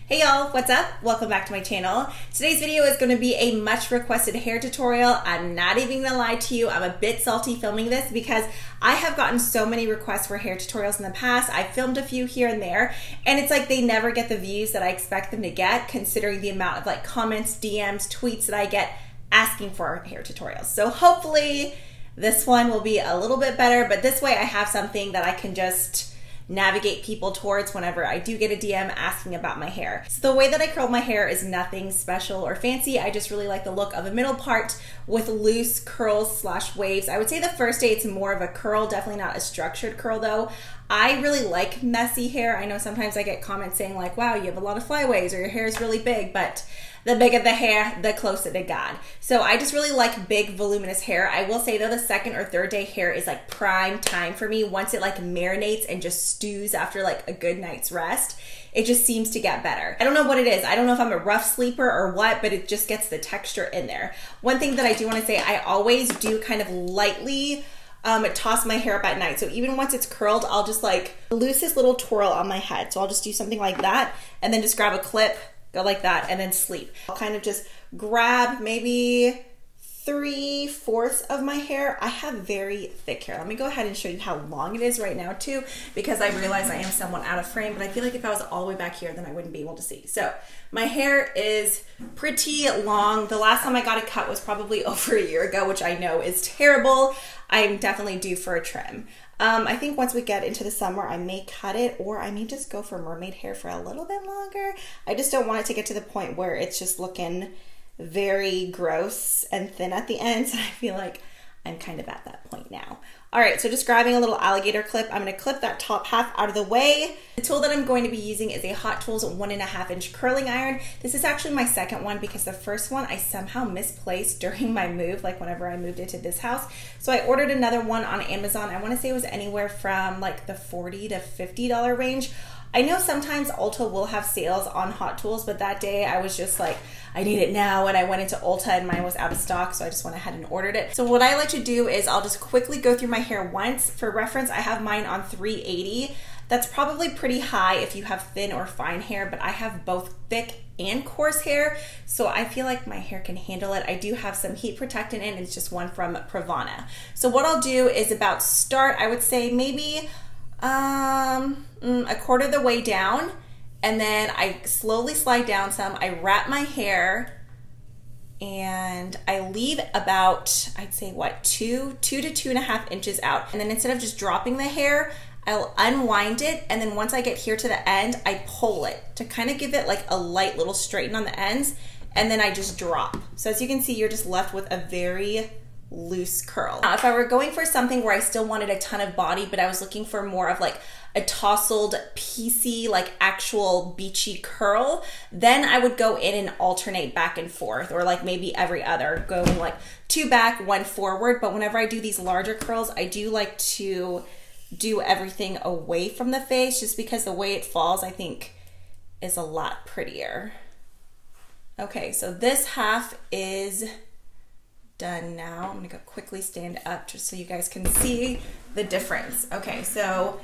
Hey y'all, what's up? Welcome back to my channel. Today's video is going to be a much requested hair tutorial. I'm not even gonna lie to you, I'm a bit salty filming this because I have gotten so many requests for hair tutorials in the past. I've filmed a few here and there, and it's like they never get the views that I expect them to get considering the amount of like comments, DMs, tweets that I get asking for hair tutorials. So hopefully this one will be a little bit better, but this way I have something that I can just navigate people towards whenever I do get a DM asking about my hair. So the way that I curl my hair is nothing special or fancy. I just really like the look of the middle part with loose curls / waves. I would say the first day it's more of a curl, definitely not a structured curl though. I really like messy hair. I know sometimes I get comments saying like, wow, you have a lot of flyaways or your hair is really big, but the bigger the hair, the closer to God. So I just really like big, voluminous hair. I will say though, the second or third day hair is like prime time for me. Once it like marinates and just stews after like a good night's rest, it just seems to get better. I don't know what it is. I don't know if I'm a rough sleeper or what, but it just gets the texture in there. One thing that I do want to say, I always do kind of lightly toss my hair up at night. So even once it's curled, I'll just like the loosest little twirl on my head. So I'll just do something like that and then just grab a clip, go like that, and then sleep. I'll kind of just grab maybe 3/4 of my hair. I have very thick hair. Let me go ahead and show you how long it is right now too, because I realize I am somewhat out of frame, but I feel like if I was all the way back here, then I wouldn't be able to see. So my hair is pretty long. The last time I got it cut was probably over a year ago, which I know is terrible. I'm definitely due for a trim. I think once we get into the summer, I may cut it, or I may just go for mermaid hair for a little bit longer. I just don't want it to get to the point where it's just looking very gross and thin at the ends. I feel like I'm kind of at that point now. All right, so just grabbing a little alligator clip, I'm gonna clip that top half out of the way. The tool that I'm going to be using is a Hot Tools 1.5 inch curling iron. This is actually my second one because the first one I somehow misplaced during my move, like whenever I moved into this house. So I ordered another one on Amazon. I wanna say it was anywhere from like the $40 to $50 range. I know sometimes Ulta will have sales on Hot Tools, but that day I was just like, I need it now, and I went into Ulta and mine was out of stock, so I just went ahead and ordered it. So what I like to do is I'll just quickly go through my hair once. For reference, I have mine on 380. That's probably pretty high if you have thin or fine hair, but I have both thick and coarse hair, so I feel like my hair can handle it. I do have some heat protectant in, it's just one from Pravana. So what I'll do is about start, I would say maybe a quarter of the way down, and then I slowly slide down some. I wrap my hair and I leave about, I'd say what, 2 to 2.5 inches out. And then instead of just dropping the hair, I'll unwind it, and then once I get here to the end, I pull it to kind of give it like a light little straighten on the ends, and then I just drop. So as you can see, you're just left with a very loose curl. Now, if I were going for something where I still wanted a ton of body, but I was looking for more of like a tousled, piecey, like actual beachy curl, then I would go in and alternate back and forth, or like maybe every other, going like 2 back, 1 forward. But whenever I do these larger curls, I do like to do everything away from the face, just because the way it falls, I think, is a lot prettier. Okay, so this half is done now. I'm gonna go quickly stand up just so you guys can see the difference. Okay, so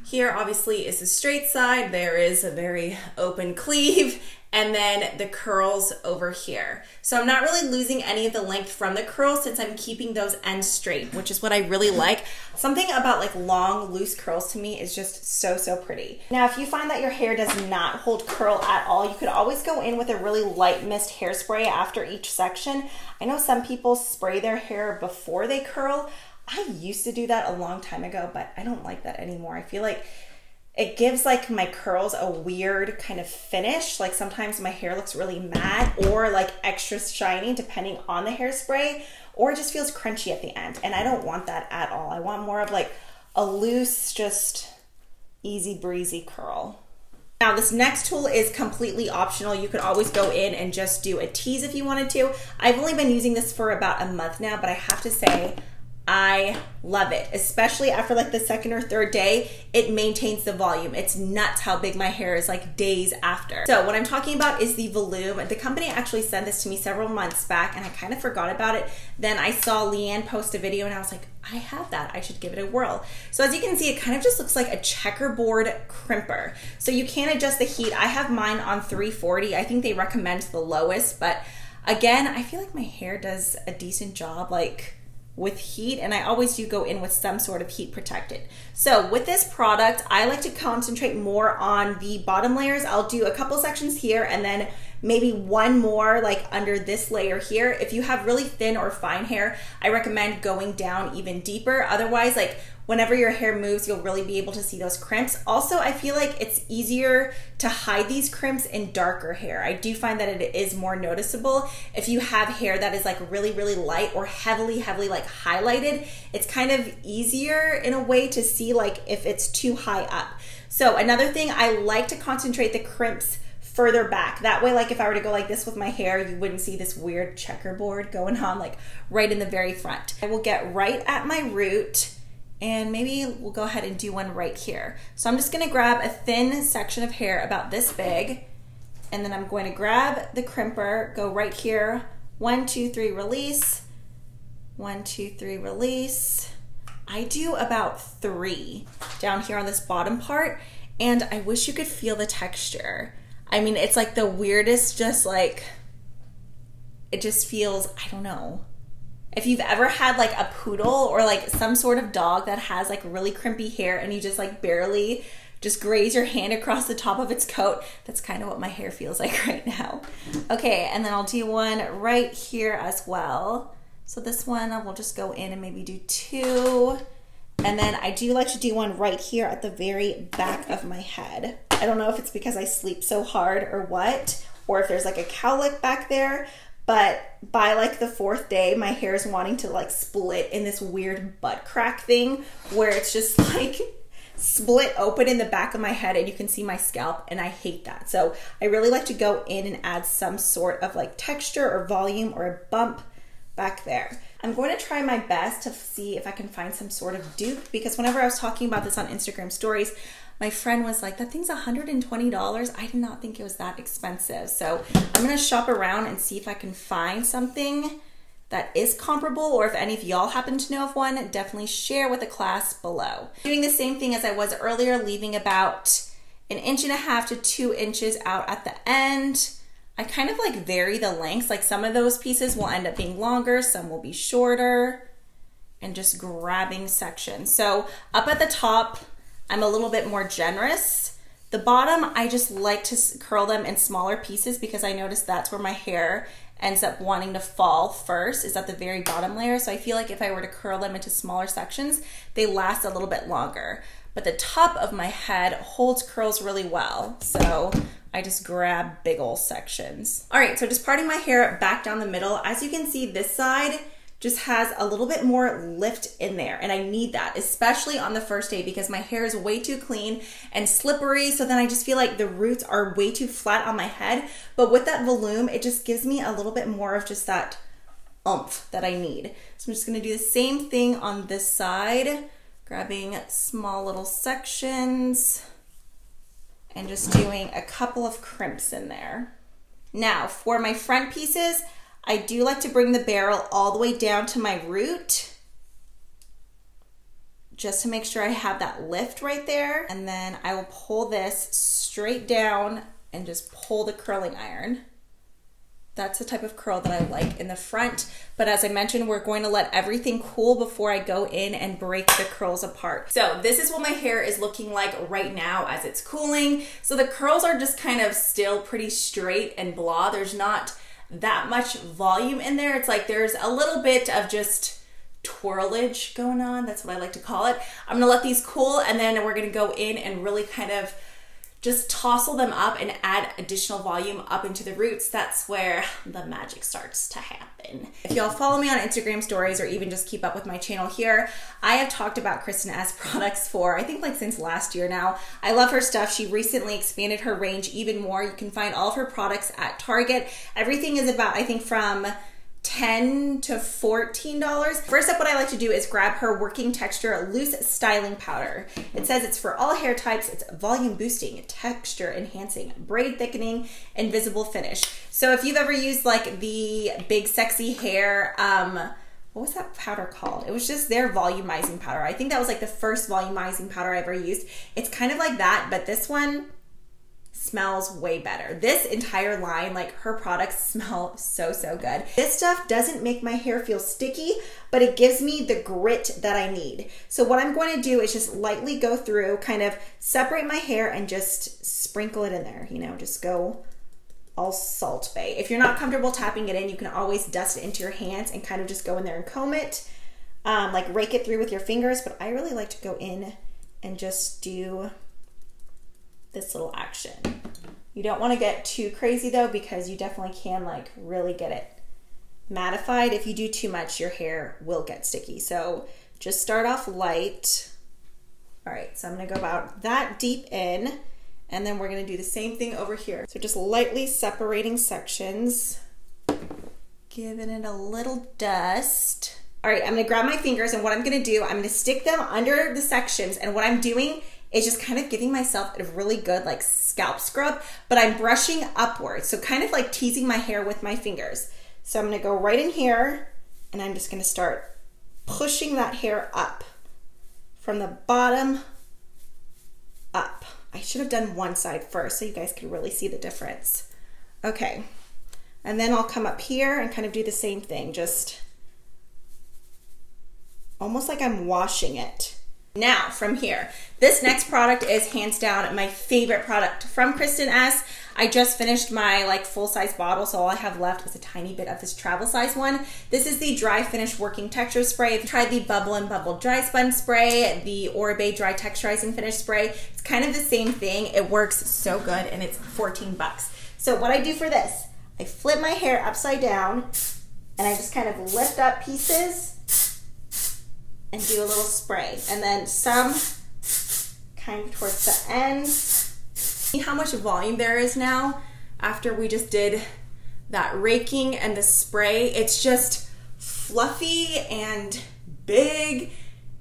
here obviously is the straight side, there is a very open cleave, and then the curls over here. So I'm not really losing any of the length from the curls since I'm keeping those ends straight, which is what I really like. Something about like long, loose curls to me is just so, so pretty. Now, if you find that your hair does not hold curl at all, you could always go in with a really light mist hairspray after each section. I know some people spray their hair before they curl. I used to do that a long time ago, but I don't like that anymore. I feel like it gives like my curls a weird kind of finish. Like sometimes my hair looks really matte or like extra shiny depending on the hairspray, or it just feels crunchy at the end. And I don't want that at all. I want more of like a loose, just easy breezy curl. Now this next tool is completely optional. You could always go in and just do a tease if you wanted to. I've only been using this for about a month now, but I have to say, I love it, especially after like the second or third day. It maintains the volume. It's nuts how big my hair is like days after. So what I'm talking about is the Volume. The company actually sent this to me several months back and I kind of forgot about it. Then I saw Leanne post a video and I was like, I have that, I should give it a whirl. So as you can see, it kind of just looks like a checkerboard crimper. So you can adjust the heat. I have mine on 340. I think they recommend the lowest, but again, I feel like my hair does a decent job like with heat, and I always do go in with some sort of heat protectant. So with this product, I like to concentrate more on the bottom layers. I'll do a couple sections here and then maybe one more like under this layer here. If you have really thin or fine hair, I recommend going down even deeper. Otherwise, like whenever your hair moves, you'll really be able to see those crimps. Also, I feel like it's easier to hide these crimps in darker hair. I do find that it is more noticeable. If you have hair that is like really, really light or heavily like highlighted, it's kind of easier in a way to see like if it's too high up. So another thing, I like to concentrate the crimps further back. That way, like if I were to go like this with my hair, you wouldn't see this weird checkerboard going on like right in the very front. I will get right at my root, and maybe we'll go ahead and do one right here. So I'm just gonna grab a thin section of hair about this big, and then I'm going to grab the crimper, go right here, 1, 2, 3, release, 1, 2, 3, release. I do about 3 down here on this bottom part, and I wish you could feel the texture. I mean, it's like the weirdest, just like, it just feels, I don't know. If you've ever had like a poodle or like some sort of dog that has like really crimpy hair and you just like barely just graze your hand across the top of its coat, that's kind of what my hair feels like right now. Okay, and then I'll do one right here as well. So this one, I will just go in and maybe do 2. And then I do like to do one right here at the very back of my head. I don't know if it's because I sleep so hard or what, or if there's like a cowlick back there, but by like the 4th day, my hair is wanting to like split in this weird butt crack thing where it's just like split open in the back of my head and you can see my scalp, and I hate that. So I really like to go in and add some sort of like texture or volume or a bump back there. I'm going to try my best to see if I can find some sort of dupe, because whenever I was talking about this on Instagram stories, my friend was like, that thing's $120. I did not think it was that expensive. So I'm gonna shop around and see if I can find something that is comparable, or if any of y'all happen to know of one, definitely share with the class below. Doing the same thing as I was earlier, leaving about 1.5 to 2 inches out at the end. I kind of like vary the lengths. Like some of those pieces will end up being longer, some will be shorter, and just grabbing sections. So up at the top, I'm a little bit more generous. The bottom, I just like to curl them in smaller pieces because I noticed that's where my hair ends up wanting to fall first, is at the very bottom layer. So I feel like if I were to curl them into smaller sections, they last a little bit longer. But the top of my head holds curls really well. So I just grab big ol' sections. All right, so just parting my hair back down the middle. As you can see, this side just has a little bit more lift in there, and I need that, especially on the first day, because my hair is way too clean and slippery, so then I just feel like the roots are way too flat on my head. But with that volume, it just gives me a little bit more of just that oomph that I need. So I'm just gonna do the same thing on this side, grabbing small little sections and just doing a couple of crimps in there. Now, for my front pieces, I do like to bring the barrel all the way down to my root, just to make sure I have that lift right there. And then I will pull this straight down and just pull the curling iron. That's the type of curl that I like in the front. But as I mentioned, we're going to let everything cool before I go in and break the curls apart. So this is what my hair is looking like right now as it's cooling. So the curls are just kind of still pretty straight and blah. There's not that much volume in there. It's like there's a little bit of just twirlage going on. That's what I like to call it. I'm gonna let these cool, and then we're gonna go in and really kind of just tousle them up and add additional volume up into the roots. That's where the magic starts to happen. If y'all follow me on Instagram stories or even just keep up with my channel here, I have talked about Kristen S products for, I think like since last year now. I love her stuff. She recently expanded her range even more. You can find all of her products at Target. Everything is about, I think, from $10 to $14. First up, what I like to do is grab her Working Texture Loose Styling Powder. It says it's for all hair types. It's volume boosting, texture enhancing, braid thickening, and visible finish. So if you've ever used like the big sexy hair what was that powder called? It was just their volumizing powder. I think that was like the first volumizing powder I ever used. It's kind of like that, but this one smells way better. This entire line, like her products smell so, so good. This stuff doesn't make my hair feel sticky, but it gives me the grit that I need. So what I'm going to do is just lightly go through, kind of separate my hair and just sprinkle it in there, you know, just go all Salt Bae. If you're not comfortable tapping it in, you can always dust it into your hands and kind of just go in there and comb it, like rake it through with your fingers, but I really like to go in and just do this little action. You don't want to get too crazy though, because you definitely can like really get it mattified. If you do too much, your hair will get sticky. So just start off light. All right, so I'm gonna go about that deep in, and then we're gonna do the same thing over here. So just lightly separating sections, giving it a little dust. All right, I'm gonna grab my fingers, and what I'm gonna do, I'm gonna stick them under the sections, and what I'm doing is just kind of giving myself a really good like scalp scrub, but I'm brushing upwards. So kind of like teasing my hair with my fingers. So I'm gonna go right in here, and I'm just gonna start pushing that hair up from the bottom up. I should have done one side first so you guys could really see the difference. Okay, and then I'll come up here and kind of do the same thing, just almost like I'm washing it. Now from here, this next product is hands down my favorite product from Kristen S. I just finished my like full-size bottle, so all I have left is a tiny bit of this travel size one. This is the Dry Finish Working Texture Spray. I've tried the Bubble and Bubble Dry Spun Spray, the 𝗟𝗘𝗧'𝗦 Dry Texturizing Finish Spray. It's kind of the same thing. It works so good, and it's 14 bucks. So what I do for this, I flip my hair upside down, and I just kind of lift up pieces and do a little spray, and then some kind of towards the ends. See how much volume there is now after we just did that raking and the spray. It's just fluffy and big,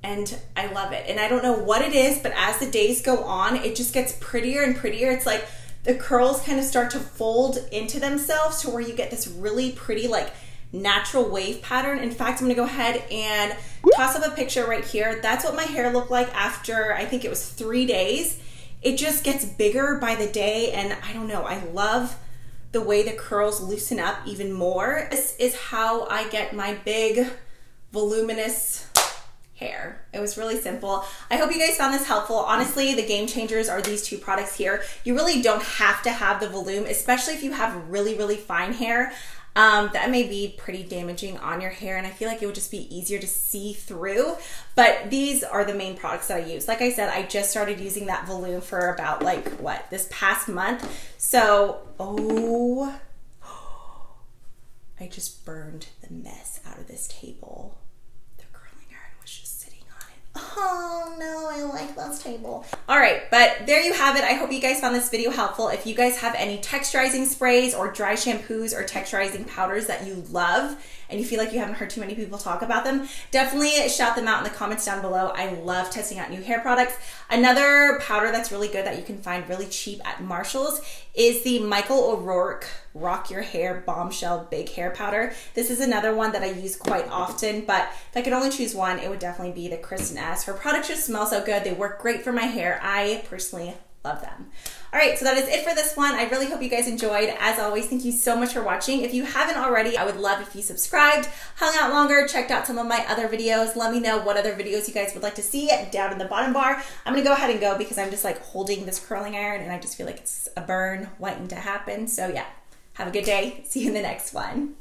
and I love it. And I don't know what it is, but as the days go on, it just gets prettier and prettier. It's like the curls kind of start to fold into themselves to where you get this really pretty like natural wave pattern. In fact, I'm gonna go ahead and toss up a picture right here. That's what my hair looked like after, I think it was 3 days. It just gets bigger by the day, and I don't know, I love the way the curls loosen up even more. This is how I get my big, voluminous hair. It was really simple. I hope you guys found this helpful. Honestly, the game changers are these two products here. You really don't have to have the volume, especially if you have really, really fine hair. That may be pretty damaging on your hair, and I feel like it would just be easier to see through, but these are the main products that I use. Like I said, I just started using that volume for about like, what, this past month. So, oh, I just burned the mess out of this table. The curling iron was just sitting on it. Oh no, I like this table. All right, but there you have it. I hope you guys found this video helpful. If you guys have any texturizing sprays or dry shampoos or texturizing powders that you love and you feel like you haven't heard too many people talk about them, definitely shout them out in the comments down below. I love testing out new hair products. Another powder that's really good that you can find really cheap at Marshall's is the Michael O'Rourke Rock Your Hair Bombshell Big Hair Powder. This is another one that I use quite often, but if I could only choose one, it would definitely be the Kristen S. Her products just smell so good. They work great for my hair. I personally love them. All right, so that is it for this one. I really hope you guys enjoyed. As always, thank you so much for watching. If you haven't already, I would love if you subscribed, hung out longer, checked out some of my other videos. Let me know what other videos you guys would like to see down in the bottom bar. I'm gonna go ahead and go because I'm just like holding this curling iron and I just feel like it's a burn waiting to happen. So yeah, have a good day. See you in the next one.